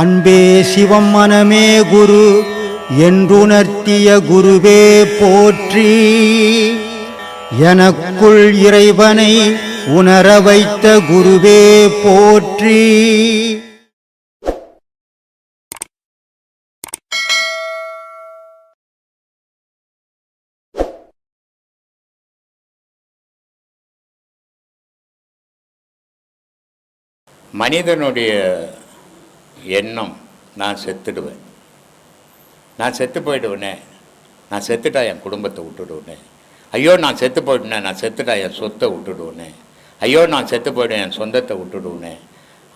அன்பே சிவம் மனமே குரு என்றுணர்த்திய குருவே போற்றி. எனக்குள் இறைவனை உணர வைத்த குருவே போற்றி. மனிதனுடைய எண்ணம், நான் செத்துடுவேன், நான் செத்து போயிடுவேனே, நான் செத்துட்டா என் குடும்பத்தை விட்டுடுவேனே, ஐயோ நான் செத்து போயிட்டேனே, நான் செத்துட்டா என் சொத்தை விட்டுடுவேனே, ஐயோ நான் செத்து போயிடுவேன் என் சொந்தத்தை விட்டுடுவேனே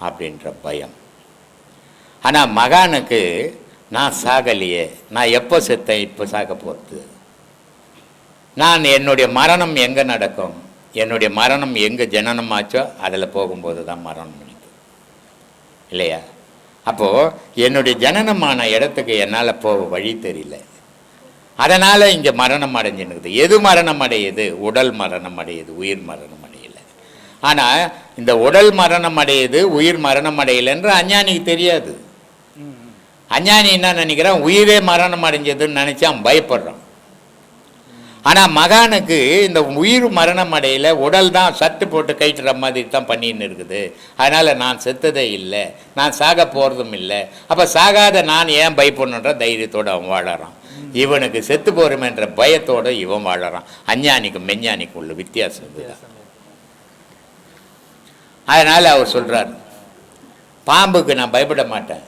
அப்படின்ற பயம். ஆனால் மகானுக்கு நான் சாகலையே, நான் எப்போ செத்தேன், இப்போ சாக போகிறது, நான் என்னுடைய மரணம் எங்கே நடக்கும், என்னுடைய மரணம் எங்கே ஜனனம் ஆச்சோ அதில் போகும்போது தான் மரணம் இல்லையா? அப்போது என்னுடைய ஜனனமான இடத்துக்கு என்னால் போக வழி தெரியல, அதனால் இங்கே மரணம் அடைஞ்சுன்னுக்குது. எது மரணம் அடையுது? உடல் மரணம் அடையுது, உயிர் மரணம் அடையலை. ஆனால் இந்த உடல் மரணம் அடையுது, உயிர் மரணம் அடையலைன்ற அஞ்ஞானிக்கு தெரியாது. அஞ்ஞானி என்ன நினைக்கிறான், உயிரே மரணம் அடைஞ்சதுன்னு நினச்சான், பயப்படுறான். ஆனால் மகானுக்கு இந்த உயிர் மரணம் அடையில, உடல் தான் சட்டு போட்டு கைட்டுற மாதிரி தான் பண்ணின்னு இருக்குது. அதனால் நான் செத்ததே இல்லை, நான் சாக போகிறதும் இல்லை. அப்போ சாகாத நான் ஏன் பயப்படணுன்ற தைரியத்தோடு அவன் வாழறான். இவனுக்கு செத்து போகிறோமென்ற பயத்தோடு இவன் வாழறான். அஞ்ஞானிக்கும் மெஞ்ஞானிக்கும் உள்ள வித்தியாசம் இதுதான். அதனால் அவர் சொல்கிறார், பாம்புக்கு நான் பயப்பட மாட்டேன்,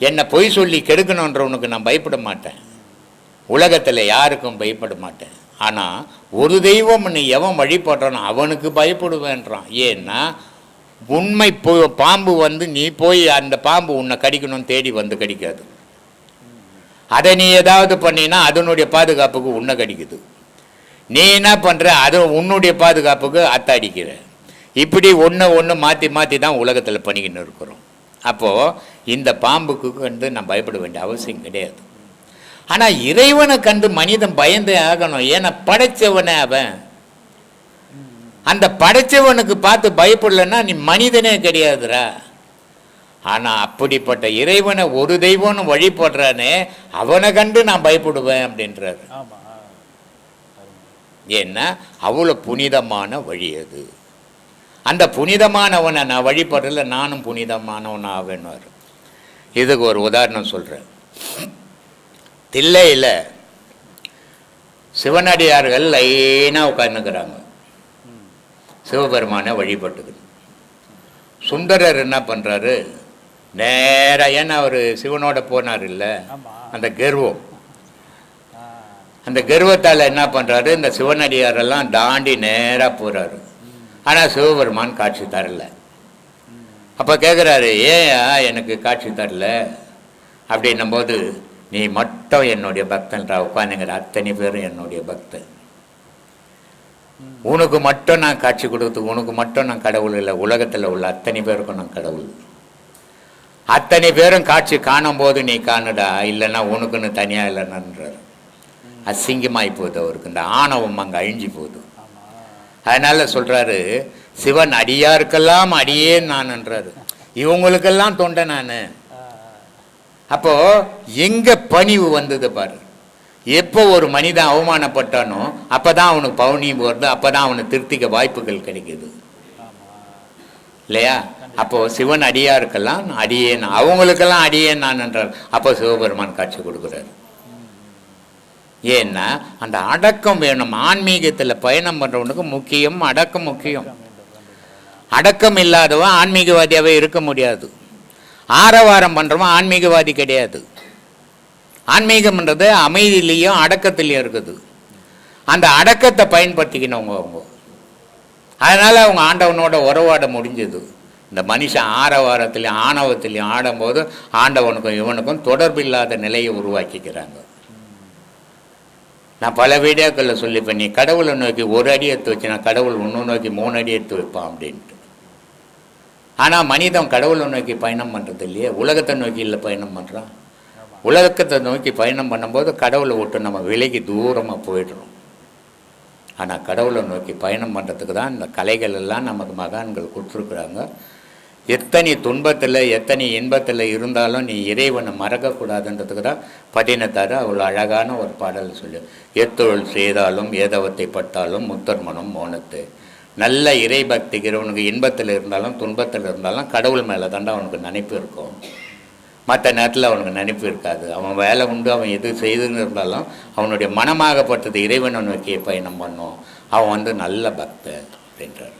என்னை பொய் சொல்லி கெடுக்கணுன்றவனுக்கு நான் பயப்பட மாட்டேன், உலகத்தில் யாருக்கும் பயப்பட மாட்டேன். ஆனால் ஒரு தெய்வம் நீ எவன் வழிபடுறானோ அவனுக்கு பயப்படுவேன்றான். ஏன்னா உண்மை பாம்பு வந்து நீ போய் அந்த பாம்பு உன்னை கடிக்கணும்னு தேடி வந்து கடிக்காது. அதை நீ ஏதாவது பண்ணினா அதனுடைய பாதுகாப்புக்கு உன்னை கடிக்குது. நீ என்ன பண்ணுற, அது உன்னுடைய பாதுகாப்புக்கு அத்தை அடிக்கிற. இப்படி ஒன்று மாற்றி மாற்றி தான் உலகத்தில் பண்ணிக்கின்னு இருக்கிறோம். அப்போது இந்த பாம்புக்கு வந்து நான் பயப்பட வேண்டிய அவசியம் கிடையாது. ஆனால் இறைவனை கண்டு மனிதன் பயந்தே ஆகணும். ஏன்னா படைச்சவனே அவன். அந்த படைச்சவனுக்கு பார்த்து பயப்படலன்னா நீ மனிதனே கிடையாதுரா. ஆனால் அப்படிப்பட்ட இறைவனை ஒரு தெய்வம்னு வழிபடுறானே, அவனை கண்டு நான் பயப்படுவேன் அப்படின்றாரு. ஏன்னா அவ்வளோ புனிதமான வழி அது. அந்த புனிதமானவனை நான் வழிபடல, நானும் புனிதமானவன் ஆவேன்னு. இதுக்கு ஒரு உதாரணம் சொல்கிறேன். தில்லையில் சிவனடியார்கள் லைனாக உட்காந்துக்கிறாங்க, சிவபெருமானை வழிபட்டுக்குது. சுந்தரர் என்ன பண்ணுறாரு, நேராக, ஏன்னா அவர் சிவனோட போனார் இல்லை, அந்த கர்வம், அந்த கர்வத்தால் என்ன பண்ணுறாரு, இந்த சிவனடியாரெல்லாம் தாண்டி நேராக போகிறாரு. ஆனால் சிவபெருமான் காட்சி தரல. அப்போ கேட்குறாரு, ஏன் எனக்கு காட்சி தரல அப்படின்னும் போது, நீ மட்டும் என்னுடைய பக்தன்றா, உட்காந்துங்கிற அத்தனை பேரும் என்னுடைய பக்தன், உனக்கு மட்டும் நான் காட்சி கொடுத்து, உனக்கு மட்டும் நான் கடவுள் இல்லை, உலகத்தில் உள்ள அத்தனை பேருக்கும் நான் கடவுள். அத்தனை பேரும் காட்சி காணும் போது நீ காணுடா, இல்லைன்னா உனக்குன்னு தனியாக இல்லைன்றார். அசிங்கமாகி போகுது அவருக்கு, இந்த ஆணவம் அங்கே அழிஞ்சு போகுது. அதனால் சொல்கிறாரு, சிவன் அடியாருக்கெல்லாம் அடியேன் நான்ன்றாரு, இவங்களுக்கெல்லாம் தொண்டை நான். அப்போது எங்கே பணிவு வந்தது பாரு. எப்போ ஒரு மனிதன் அவமானப்பட்டானோ அப்போ தான் அவனுக்கு பவுனியம் வருது, அப்போ தான் அவனுக்கு திருத்திக்க வாய்ப்புகள் கிடைக்குது இல்லையா? அப்போது சிவன் அடியாருக்கெல்லாம் அடியேன், அவங்களுக்கெல்லாம் அடியேன் நான் என்றார். அப்போ சிவபெருமான் காட்சி கொடுக்குறாரு. ஏன்னா அந்த அடக்கம் வேணும். ஆன்மீகத்தில் பயணம் பண்ணுறவனுக்கு முக்கியம் அடக்கம் முக்கியம். அடக்கம் இல்லாதவன் ஆன்மீகவாதியாகவே இருக்க முடியாது. ஆரவாரம் பண்ணுறவன் ஆன்மீகவாதி கிடையாது. ஆன்மீகம்ன்றது அமைதியிலையும் அடக்கத்திலையும் இருக்குது. அந்த அடக்கத்தை பயன்படுத்திக்கணுங்க அவங்க. அதனால் அவங்க ஆண்டவனோட உறவாட முடிஞ்சது. இந்த மனுஷன் ஆரவாரத்திலையும் ஆணவத்திலையும் ஆடும்போது ஆண்டவனுக்கும் இவனுக்கும் தொடர்பு இல்லாத நிலையை உருவாக்கிக்கிறாங்க. நான் பல வீடியோக்களில் சொல்லிப்பேன், நீ கடவுளை நோக்கி ஒரு அடி எடுத்து வச்சுனா கடவுள் இன்னொன்று நோக்கி 3 அடி எடுத்து வைப்பான் அப்படின்ட்டு. ஆனால் மனிதன் கடவுளை நோக்கி பயணம் பண்ணுறது இல்லையே, உலகத்தை நோக்கி இல்லை பயணம் பண்ணுறான். உலகத்தை நோக்கி பயணம் பண்ணும்போது கடவுளை விட்டு நம்ம விலகி தூரமாக போயிடுறோம். ஆனால் கடவுளை நோக்கி பயணம் பண்ணுறதுக்கு தான் இந்த கலைகள் எல்லாம் நமக்கு மகான்கள் கொடுத்துருக்குறாங்க. எத்தனை துன்பத்தில் எத்தனை இன்பத்தில் இருந்தாலும் நீ இறைவனை மறக்கக்கூடாதுன்றதுக்கு தான் பதினெட்டாறு அவ்வளோ அழகான ஒரு பாடல் சொல்லு. எத்தொழில் செய்தாலும் ஏதவத்தை பட்டாலும் முத்தர் மனம் மோனத்து. நல்ல இறை பக்திக்கிறவனுக்கு இன்பத்தில் இருந்தாலும் துன்பத்தில் இருந்தாலும் கடவுள் மேலே தாண்டா அவனுக்கு நினைப்பு இருக்கும். மற்ற நேரத்தில் அவனுக்கு நினைப்பு இருக்காது. அவன் வேலை உண்டு, அவன் எது செய்துன்னு இருந்தாலும் அவனுடைய மனமாகப்பட்டது இறைவனை நோக்கிய பயணம் பண்ணும். அவன் நல்ல பக்தன் அப்படின்றார்.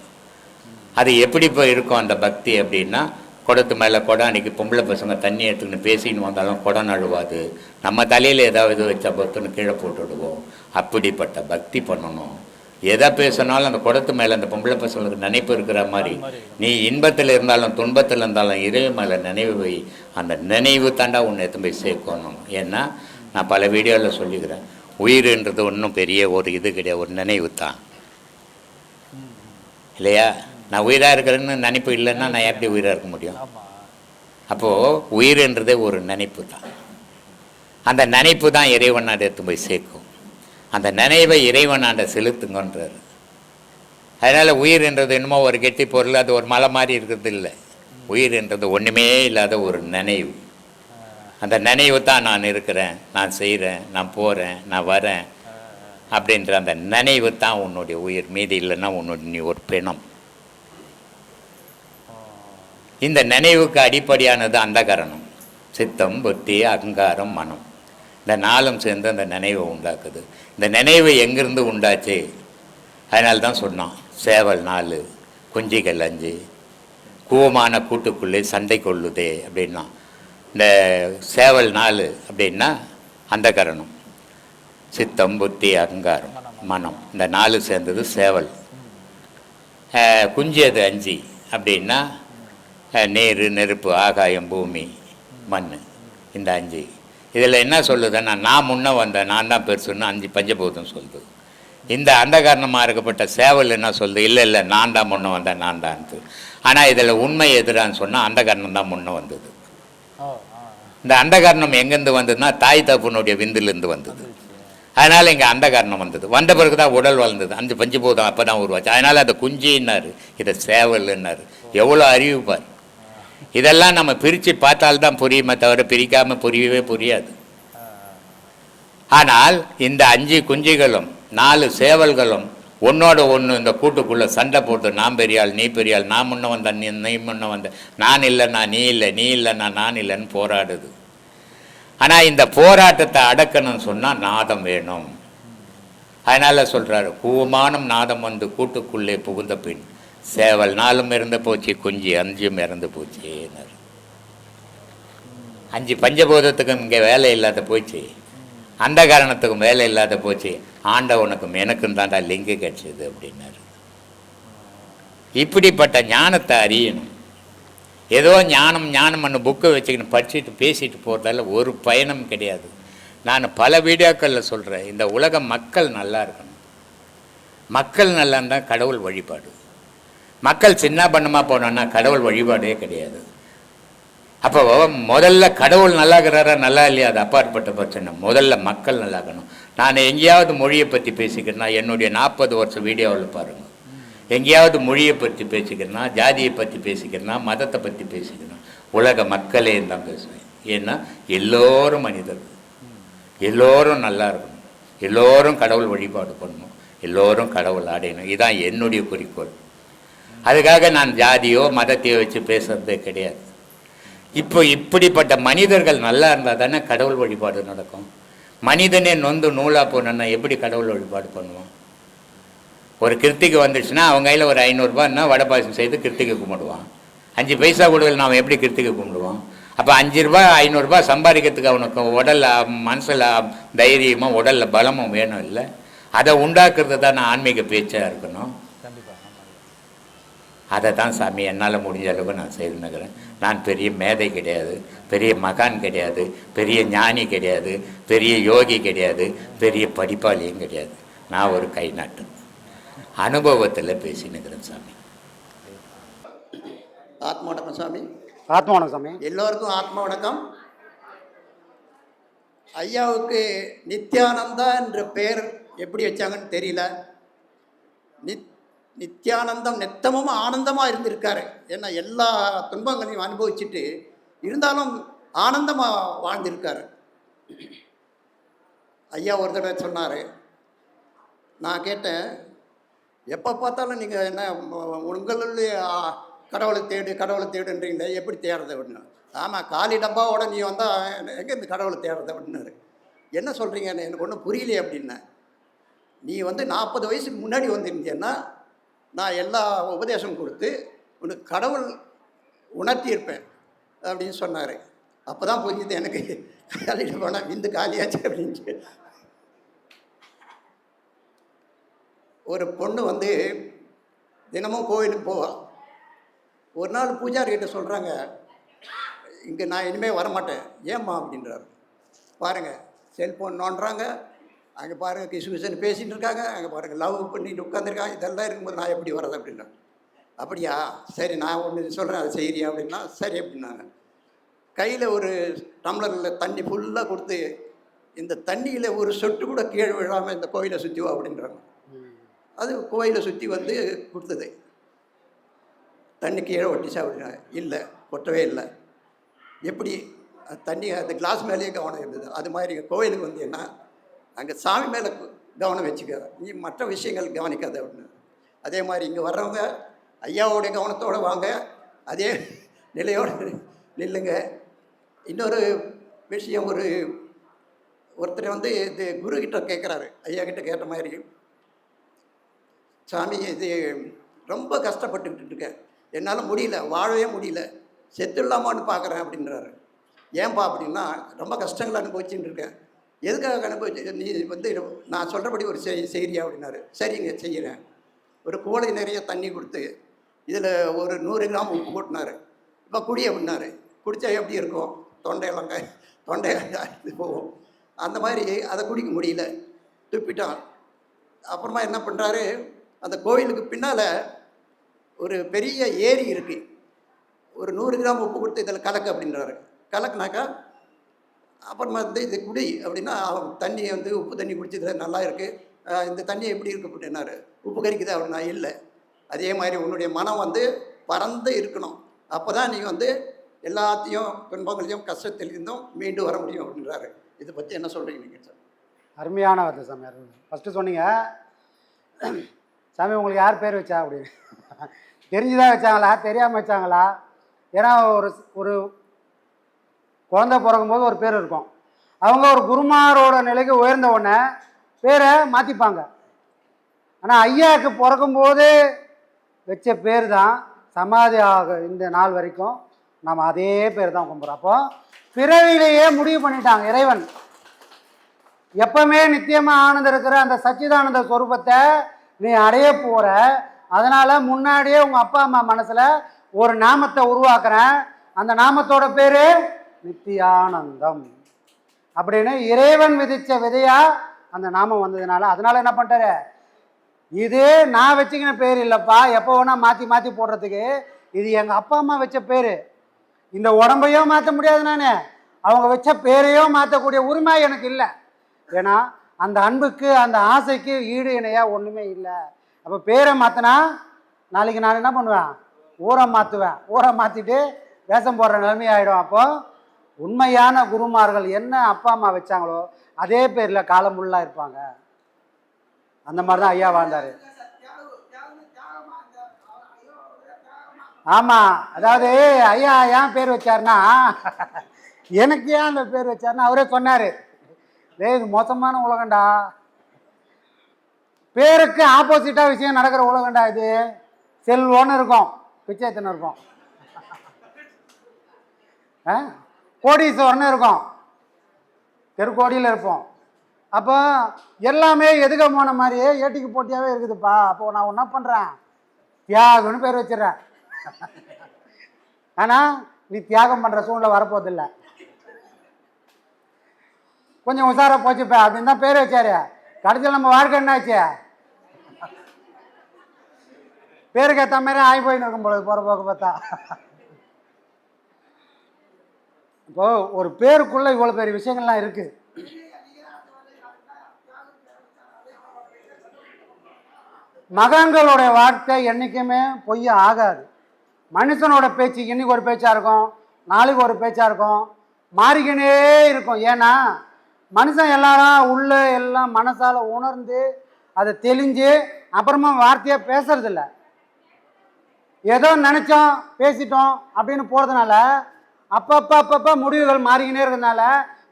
அது எப்படி இப்போ இருக்கும் அந்த பக்தி அப்படின்னா, குடத்து மேலே குடம், அன்றைக்கி பொம்பளை பசங்க தண்ணி எடுத்துக்கின்னு பேசின்னு வந்தாலும் குடம் நழுவாது. நம்ம தலையில் ஏதாவது வச்சா பொத்துன்னு கீழே போட்டுவிடுவோம். அப்படிப்பட்ட பக்தி பண்ணணும். எதை பேசினாலும் அந்த குடத்து மேலே அந்த பொம்பளை பசங்களுக்கு நினைப்பு இருக்கிற மாதிரி, நீ இன்பத்தில் இருந்தாலும் துன்பத்தில் இருந்தாலும் இறைவு மேலே நினைவு வை. அந்த நினைவு தாண்டா உன்னை எடுத்து போய் சேர்க்கணும். ஏன்னா நான் பல வீடியோவில் சொல்லிக்கிறேன், உயிர்ன்றது ஒன்றும் பெரிய ஒரு இது கிடையாது, ஒரு நினைவு தான் இல்லையா? நான் உயிராக இருக்கிறேன்னு நினைப்பு இல்லைன்னா நான் எப்படி உயிராக இருக்க முடியும்? அப்போது உயிர்ன்றதே ஒரு நினைப்பு தான். அந்த நினைப்பு தான் இறைவனாண்ட எடுத்து போய் சேர்க்கும். அந்த நினைவை இறைவனாண்ட செலுத்துங்கன்றார். அதனால் உயிர்ன்றது என்னமோ ஒரு கெட்டி பொருள், அது ஒரு மலை மாதிரி இருக்கிறது இல்லை. உயிர்ன்றது ஒன்றுமே இல்லாத ஒரு நினைவு. அந்த நினைவு தான் நான் இருக்கிறேன், நான் செய்கிறேன், நான் போகிறேன், நான் வரேன் அப்படின்ற அந்த நினைவு தான் உன்னுடைய உயிர். மீதி இல்லைன்னா உன்னுடைய நீ ஒரு பிணம். இந்த நினைவுக்கு அடிப்படையானது அந்த காரணம். சித்தம், புத்தி, அகங்காரம், மனம், இந்த நாளும் சேர்ந்து அந்த நினைவை உண்டாக்குது. இந்த நினைவு எங்கிருந்து உண்டாச்சு? அதனால தான் சொன்னான், சேவல் 4, குஞ்சிகள் 5, கூவமான கூட்டுக்குள்ளே சண்டை கொள்ளுதே அப்படின்னா. இந்த சேவல் 4 அப்படின்னா அந்த காரணம். சித்தம், புத்தி, அகங்காரம், மனம், இந்த 4 சேர்ந்தது சேவல். குஞ்சு அது 5 அப்படின்னா நீர், நெருப்பு, ஆகாயம், பூமி, மண், இந்த 5. இதில் என்ன சொல்லுதுன்னா, நான் முன்னே வந்தேன், நான் தான் பெருசுன்னு 5 பஞ்சபூதம் சொல்லுது. இந்த அந்த காரணமாக இருக்கப்பட்ட சேவல் என்ன சொல்லுது? இல்லை நான் தான் முன்னே வந்தேன், நான் தான்ட்டு. ஆனால் இதில் உண்மை எதிரான்னு சொன்னால் அந்த காரணம் தான் முன்னே வந்தது. இந்த அந்த காரணம் எங்கேருந்து வந்ததுன்னா தாய் தப்புனுடைய விந்துலேருந்து வந்தது. அதனால் இங்கே அந்த காரணம் வந்தது. வந்த பிறகு தான் உடல் வளர்ந்தது. 5 பஞ்சபூதம் அப்போ தான் உருவாச்சு. அதனால் அதை குஞ்சின்னாரு, இதை சேவல்னாரு. எவ்வளோ அறிவுப்பார்! இதெல்லாம் நம்ம பிரித்து பார்த்தால்தான் புரியுமே தவிர பிரிக்காமல் புரியவே புரியாது. ஆனால் இந்த 5 குஞ்சுகளும் 4 சேவல்களும் ஒன்னோட ஒன்று இந்த கூட்டுக்குள்ளே சண்டை போட்டு, நான் பெரியாள், நீ பெரியாள், நான் முன்ன வந்தேன், நீ முன்ன வந்த, நான் இல்லைன்னா நீ இல்லை, நீ இல்லைன்னா நான் இல்லைன்னு போராடுது. ஆனால் இந்த போராட்டத்தை அடக்கணும்னு சொன்னால் நாதம் வேணும். அதனால் சொல்கிறாரு, கூவமானம் நாதம் வந்து கூட்டுக்குள்ளே புகுந்த பின் சேவல் 4 இறந்து போச்சு, குஞ்சு 5 இறந்து போச்சுன்னாரு. 5 பஞ்சபூதத்துக்கும் இங்கே வேலை இல்லாத போச்சு, அந்த காரணத்துக்கும் வேலை இல்லாத போச்சு, ஆண்டவனுக்கும் எனக்கும் தாண்டா லிங்கு கிடைச்சது அப்படின்னாரு. இப்படிப்பட்ட ஞானத்தை அறியணும். ஏதோ ஞானம் புக்கை வச்சுக்கின்னு படிச்சுட்டு பேசிட்டு போகிறதால ஒரு பயணம் கிடையாது. நான் பல வீடியோக்களில் சொல்கிறேன், இந்த உலக மக்கள் நல்லா இருக்கணும். மக்கள் நல்லா இருந்தால் கடவுள் வழிபாடு. மக்கள் சின்ன பண்ணமாக போனோன்னா கடவுள் வழிபாடே கிடையாது. அப்போ முதல்ல கடவுள் நல்லா இருக்கிறாரா நல்லா இல்லையா அது அப்பாற்பட்ட பிரச்சனை. முதல்ல மக்கள் நல்லா இருக்கணும். நான் எங்கேயாவது மொழியை பற்றி பேசிக்கிறேன்னா என்னுடைய 40 வருஷம் வீடியோவில் பாருங்கள். எங்கேயாவது மொழியை பற்றி பேசிக்கிறேன்னா, ஜாதியை பற்றி பேசிக்கிறேன்னா, மதத்தை பற்றி பேசிக்கிறேன்னா உலக மக்களே தான் பேசுவேன். ஏன்னா எல்லோரும் மனிதர்கள், எல்லோரும் நல்லா இருக்கணும், எல்லோரும் கடவுள் வழிபாடு பண்ணணும், எல்லோரும் கடவுள் அடையணும். இதுதான் என்னுடைய குறிக்கோள். அதுக்காக நான் ஜாதியோ மதத்தையோ வச்சு பேசுறதே கிடையாது. இப்போ இப்படிப்பட்ட மனிதர்கள் நல்லா இருந்தால் தானே கடவுள் வழிபாடு நடக்கும். மனிதனே நொந்து நூலாக போனோன்னா எப்படி கடவுள் வழிபாடு பண்ணுவான்? ஒரு கிருத்திகை வந்துடுச்சுன்னா அவங்க கையில் ஒரு 500 ரூபான்னா வடை பாயசம் செய்து கிருத்திகை கும்பிடுவான். 5 பைசா கொடுக்கல நாம் எப்படி கிருத்திகை கும்பிடுவோம்? அப்போ 5 ரூபா 500 ரூபா சம்பாதிக்கிறதுக்கு அவனுக்கு உடலில் மனசில் தைரியமும் உடலில் பலமும் வேணும் இல்லை? அதை உண்டாக்குறது தான் ஆன்மீக பேச்சாக இருக்கணும். அதை தான் சாமி என்னால் முடிஞ்ச அளவுக்கு நான் செய்துன்னுக்கிறேன். நான் பெரிய மேதை கிடையாது, பெரிய மகான் கிடையாது, பெரிய ஞானி கிடையாது, பெரிய யோகி கிடையாது, பெரிய படிப்பாளியும் கிடையாது. நான் ஒரு கை நாட்டு அனுபவத்தில் பேசினுக்கிறேன் சாமி. ஆத்ம வணக்கம் சாமி. ஆத்மா வணக்கம் சாமி. எல்லோருக்கும் ஆத்ம வணக்கம். ஐயாவுக்கு நித்யானந்தா என்ற பெயர் எப்படி வச்சாங்கன்னு தெரியல. நித்யானந்தம் நித்தமும் ஆனந்தமாக இருந்திருக்காரு. ஏன்னா எல்லா துன்பங்களையும் அனுபவிச்சுட்டு இருந்தாலும் ஆனந்தமாக வாழ்ந்திருக்காரு. ஐயா ஒரு தடவை சொன்னார், நான் கேட்டேன், எப்போ பார்த்தாலும் நீங்கள் என்ன உங்களுடைய கடவுளை தேடு கடவுளை தேடுன்றீங்களே, எப்படி தேடுறது அப்படின்னு. ஆமாம், காலி டப்பாவோட நீ வந்தால் எங்கே இந்த கடவுளை தேடுறது அப்படின்னாரு. என்ன சொல்கிறீங்க, எனக்கு ஒன்றும் புரியலையே அப்படின்னேன். நீ 40 வயசுக்கு முன்னாடி வந்திருந்தேன்னா நான் எல்லா உபதேசம் கொடுத்து உனக்கு கடவுள் உணர்த்தியிருப்பேன் அப்படின்னு சொன்னார். அப்போ தான் புரிஞ்சுது எனக்கு, காலியில் போனால் விந்து காலியாச்சு அப்படின்ட்டு. ஒரு பொண்ணு தினமும் கோயிலுக்கு போவாள். ஒரு நாள் பூஜாரிகிட்ட சொல்கிறாங்க, இங்கே நான் இனிமேல் வரமாட்டேன். ஏம்மா அப்படின்றாரு. பாருங்கள், செல்ஃபோன் நோண்டுறாங்க, அங்கே பாருங்கள் கிசு கிசுன்னு பேசிகிட்டு இருக்காங்க, அங்கே பாருங்கள் லவ் பண்ணிட்டு உட்காந்துருக்காங்க, இதெல்லாம் இருக்கும்போது நான் எப்படி வர்றது அப்படின்னா. அப்படியா, சரி நான் ஒன்று சொல்கிறேன், அதை செய்கிறியா அப்படின்னா. சரி அப்படின்னாங்க. கையில் ஒரு டம்ளரில் தண்ணி ஃபுல்லாக கொடுத்து, இந்த தண்ணியில் ஒரு சொட்டு கூட கீழே விழாமல் இந்த கோயிலை சுற்றி வா அப்படின்றாங்க. அது கோயிலை சுற்றி கொடுத்தது. தண்ணி கீழே ஒட்டிச்சா அப்படின்னா. இல்லை, கொட்டவே இல்லை. எப்படி தண்ணி அந்த கிளாஸ் மேலேயே கவனம் இருந்தது. அது மாதிரி கோயிலுக்கு என்ன, அங்கே சாமி மேலே கவனம் வச்சுக்க, நீ மற்ற விஷயங்கள் கவனிக்காத அப்படின்னு. அதே மாதிரி இங்கே வர்றவங்க ஐயாவோடைய கவனத்தோடு வாங்க, அதே நிலையோடு நில்லுங்க. இன்னொரு விஷயம், ஒருத்தர் இது குருக்கிட்ட கேட்குறாரு, ஐயா கிட்ட கேட்ட மாதிரி, சாமி இது ரொம்ப கஷ்டப்பட்டுக்கிட்டு இருக்கேன், என்னால் முடியல, வாழவே முடியல, செத்துடலாமான்னு பார்க்குறேன் அப்படின்றாரு. ஏன்பா அப்படின்னா, ரொம்ப கஷ்டங்கள் அனுபவிச்சுட்டு இருக்கேன். எதுக்காக அனுபவிச்சு, நீ நான் சொல்கிறபடி ஒரு செய்கிறியா அப்படின்னாரு. சரிங்க செய்கிறேன். ஒரு கூடை நிறைய தண்ணி கொடுத்து இதில் ஒரு 100 கிராம் உப்பு போட்டினார். இப்போ குடி அப்படின்னாரு. குடித்தா எப்படி இருக்கும், தொண்டை போகும். அந்த மாதிரி அதை குடிக்க முடியல, துப்பிட்டான். அப்புறமா என்ன பண்ணுறாரு, அந்த கோவிலுக்கு பின்னால் ஒரு பெரிய ஏரி இருக்குது. ஒரு 100 கிராம் உப்பு கொடுத்து இதில் கலக்கு அப்படின்றாரு. கலக்குனாக்கா அப்புறமா இது குடி அப்படின்னா, அவன் தண்ணியை உப்பு தண்ணி குடிச்சதில் நல்லா இருக்குது, இந்த தண்ணி எப்படி இருக்குது அப்படின்னாரு. உப்பு கறிக்குது அப்படின்னா. இல்லை, அதே மாதிரி உன்னுடைய மனம் பறந்து இருக்கணும், அப்போ தான் நீ எல்லாத்தையும் துன்பங்களையும் கஷ்டத்திலிருந்தும் மீண்டு வர முடியும் அப்படின்றாரு. இதை பற்றி என்ன சொல்கிறீங்க நீங்கள் சார்? அருமையான வார்த்தை சாமி. ஃபஸ்ட்டு சொன்னீங்க, சாமி உங்களுக்கு யார் பேர் வச்சா அப்படின்னு. தெரிஞ்சுதான் வச்சாங்களா, தெரியாமல் வச்சாங்களா? ஏன்னா ஒரு குழந்தை பிறக்கும்போது ஒரு பேர் இருக்கும். அவங்க ஒரு குருமாரோட நிலைக்கு உயர்ந்த உடனே பேரை மாற்றிப்பாங்க. ஆனால் ஐயாவுக்கு பிறக்கும்போது வச்ச பேர் தான் சமாதி ஆக இந்த நாள் வரைக்கும் நம்ம அதே பேர் தான் கும்பிட்றோம். அப்போ பிறவிலேயே முடிவு பண்ணிட்டாங்க இறைவன் எப்பவுமே நித்தியமாக ஆனந்த இருக்கிற அந்த சச்சிதானந்த ஸ்வரூபத்தை நீ அடைய போகிற. அதனால் முன்னாடியே உங்கள் அப்பா அம்மா மனசில் ஒரு நாமத்தை உருவாக்குறேன், அந்த நாமத்தோட பேர் நித்தியானந்தம் அப்படின்னு இறைவன் விதித்த விதையா அந்த நாமம் வந்ததுனால, அதனால என்ன பண்ணிட்டாரு, இது நான் வச்சுக்கின பேர் இல்லைப்பா, எப்போ வேணால் மாற்றி மாற்றி போடுறதுக்கு, இது எங்கள் அப்பா அம்மா வச்ச பேர். இந்த உடம்பையும் மாற்ற முடியாது, நான் அவங்க வச்ச பேரையோ மாற்றக்கூடிய உரிமை எனக்கு இல்லை. ஏன்னா அந்த அன்புக்கு அந்த ஆசைக்கு ஈடு இணையாக ஒன்றுமே இல்லை. அப்போ பேரை மாற்றினா நாளைக்கு நான் என்ன பண்ணுவேன், ஊரை மாற்றுவேன், ஊரை மாற்றிட்டு வேஷம் போடுற நிலைமையாயிடும். அப்போது உண்மையான குருமார்கள் என்ன அப்பா அம்மா வச்சாங்களோ அதே பேரில் காலம் ஃபுல்லாக இருப்பாங்க. அந்த மாதிரி தான் ஐயா வாழ்ந்தார். ஆமாம், அதாவது ஐயா ஏன் பேர் வச்சார்னா, எனக்கு ஏன் அந்த பேர் வச்சார்னா அவரே சொன்னார், இது மோசமான உலகண்டா, பேருக்கு ஆப்போசிட்டாக விஷயம் நடக்கிற உலகண்டா, இது செல்வம்னு இருக்கும், பிச்சைத்தனம் இருக்கும், கோடீஸ்வரன்னு இருக்கும், தெருக்கோடியில் இருப்போம். அப்போ எல்லாமே எதுக்க போன மாதிரியே ஏட்டிக்கு போட்டியாகவே இருக்குதுப்பா. அப்போ நான் என்ன பண்ணுறேன், தியாகம்னு பேர் வச்சிடறேன். ஆனால் நீ தியாகம் பண்ணுற சூழ்நிலை வரப்போதில்லை, கொஞ்சம் உஷாராக போச்சுப்பா அப்படின்னு தான் பேர் வச்சாரு. கடைசியில் நம்ம வாழ்க்கை என்னாச்சு, பேருக்கு ஏற்ற மாதிரி ஆகி போயின்னு இருக்கும் பொழுது போகிற போக்கு பார்த்தா. இப்போ ஒரு பேருக்குள்ள இவ்வளோ பெரிய விஷயங்கள்லாம் இருக்குது. மகான்களுடைய வார்த்தை என்றைக்குமே பொய் ஆகாது. மனுஷனோட பேச்சு இன்னைக்கு ஒரு பேச்சாக இருக்கும், நாளைக்கு ஒரு பேச்சாக இருக்கும், மாறிக்கினே இருக்கும். ஏன்னா மனுஷன் எல்லாரும் உள்ள எல்லாம் மனசால் உணர்ந்து அதை தெளிஞ்சு அப்புறமா வார்த்தையாக பேசுறதில்ல. ஏதோ நினச்சோம் பேசிட்டோம் அப்படின்னு போகிறதுனால அப்பப்போ முடிவுகள் மாறிக்கினே இருக்கிறதுனால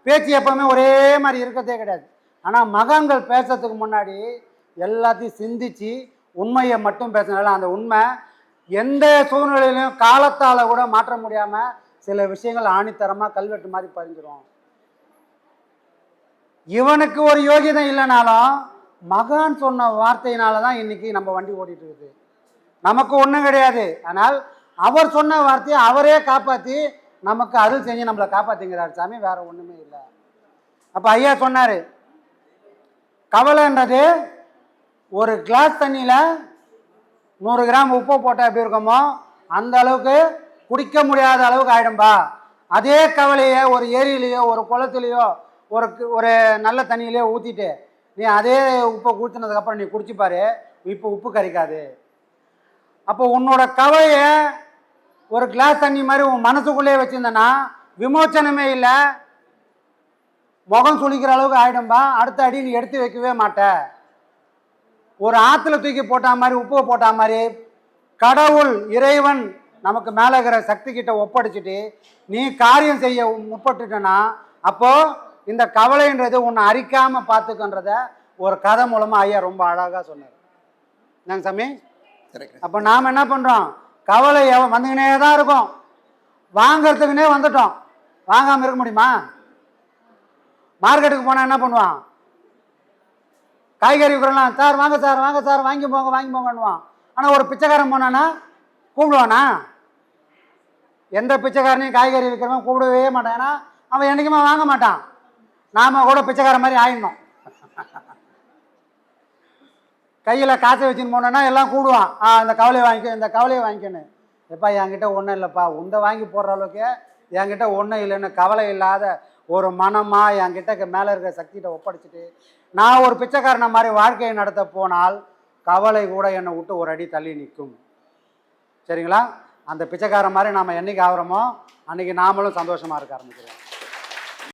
பேச்சு எப்போவுமே ஒரே மாதிரி இருக்கிறதே கிடையாது. ஆனால் மகான்கள் பேசுறதுக்கு முன்னாடி எல்லாத்தையும் சிந்திச்சு உண்மையை மட்டும் பேசுனால அந்த உண்மை எந்த சூழ்நிலையிலையும் காலத்தால் கூட மாற்ற முடியாமல் சில விஷயங்கள் ஆணித்தரமாக கல்வெட்டு மாதிரி பதிஞ்சிரும். இவனுக்கு ஒரு யோகியதை இல்லைனாலும் மகான் சொன்ன வார்த்தையினால தான் இன்னைக்கு நம்ம வண்டி ஓடிட்டு இருக்குது. நமக்கு ஒன்றும் கிடையாது. ஆனால் அவர் சொன்ன வார்த்தையை அவரே காப்பாற்றி நமக்கு அருள் செஞ்சு நம்மளை காப்பாற்றிங்கிறார் சாமி, வேற ஒன்றுமே இல்லை. அப்போ ஐயா சொன்னார், கவலைன்றது ஒரு கிளாஸ் தண்ணியில் 100 கிராம் உப்பு போட்டால் எப்படி இருக்குமோ அந்த அளவுக்கு குடிக்க முடியாத அளவுக்கு ஆகிடும்பா. அதே கவலையை ஒரு ஏரியிலையோ ஒரு குளத்துலையோ ஒரு நல்ல தண்ணியிலையோ ஊற்றிட்டு நீ அதே உப்பை ஊற்றினதுக்கப்புறம் நீ குடிச்சுப்பாரு, இப்போ உப்பு கறிக்காது. அப்போ உன்னோட கவலையை ஒரு கிளாஸ் தண்ணி மாதிரி உன் மனசுக்குள்ளே வச்சுருந்தனா விமோச்சனமே இல்லை, முகம் சுளிக்கிற அளவுக்கு ஆகிடும்பா. அடுத்த அடி நீ எடுத்து வைக்கவே மாட்ட. ஒரு ஆற்றுல தூக்கி போட்டா மாதிரி உப்பு போட்டா மாதிரி கடவுள் இறைவன் நமக்கு மேலே இருக்கிற சக்தி கிட்ட ஒப்படைச்சிட்டு நீ காரியம் செய்ய முற்பட்டுட்டனா அப்போ இந்த கவலைன்றது உன்னை அரிக்காமல் பார்த்துக்கன்றத ஒரு கதை மூலமாக ஐயா ரொம்ப அழகாக சொன்னார். என்னங்க சாமி? அப்போ நாம் என்ன பண்ணுறோம், கவலை வந்துக்கினே தான் இருக்கும், வாங்கிறதுக்குன்னே வந்துட்டோம், வாங்காமல் இருக்க முடியுமா? மார்க்கெட்டுக்கு போனால் என்ன பண்ணுவான், காய்கறி விற்கிறலாம், சார் வாங்க சார் வாங்க சார் வாங்கி போங்கன்னுவான். ஆனால் ஒரு பிச்சைக்காரன் போனான்னா கூப்பிடுவானா? எந்த பிச்சைக்காரனையும் காய்கறி விற்கிறவன் கூப்பிடவே மாட்டான். ஏன்னா அவன் என்றைக்குமே வாங்க மாட்டான். நாம் கூட பிச்சைக்காரன் மாதிரி ஆயிடணும். கையில் காசை வச்சுன்னு போனோன்னா எல்லாம் கூடுவான், இந்த கவலையை வாங்கிக்க இந்த கவலையை வாங்கிக்கணும். எப்பா என்கிட்ட ஒன்றும் இல்லைப்பா, உந்த வாங்கி போடுற அளவுக்கு என்கிட்ட ஒன்றும் இல்லைன்னு கவலை இல்லாத ஒரு மனமாக என்கிட்ட மேலே இருக்கிற சக்திகிட்ட ஒப்படைச்சிட்டு நான் ஒரு பிச்சைக்காரனை மாதிரி வாழ்க்கையை நடத்த போனால் கவலை கூட என்னை விட்டு ஒரு அடி தள்ளி நிற்கும். சரிங்களா? அந்த பிச்சைக்காரன் மாதிரி நாம் என்றைக்கு ஆகிறோமோ அன்றைக்கி நாமளும் சந்தோஷமாக இருக்க ஆரம்பிக்கிறோம்.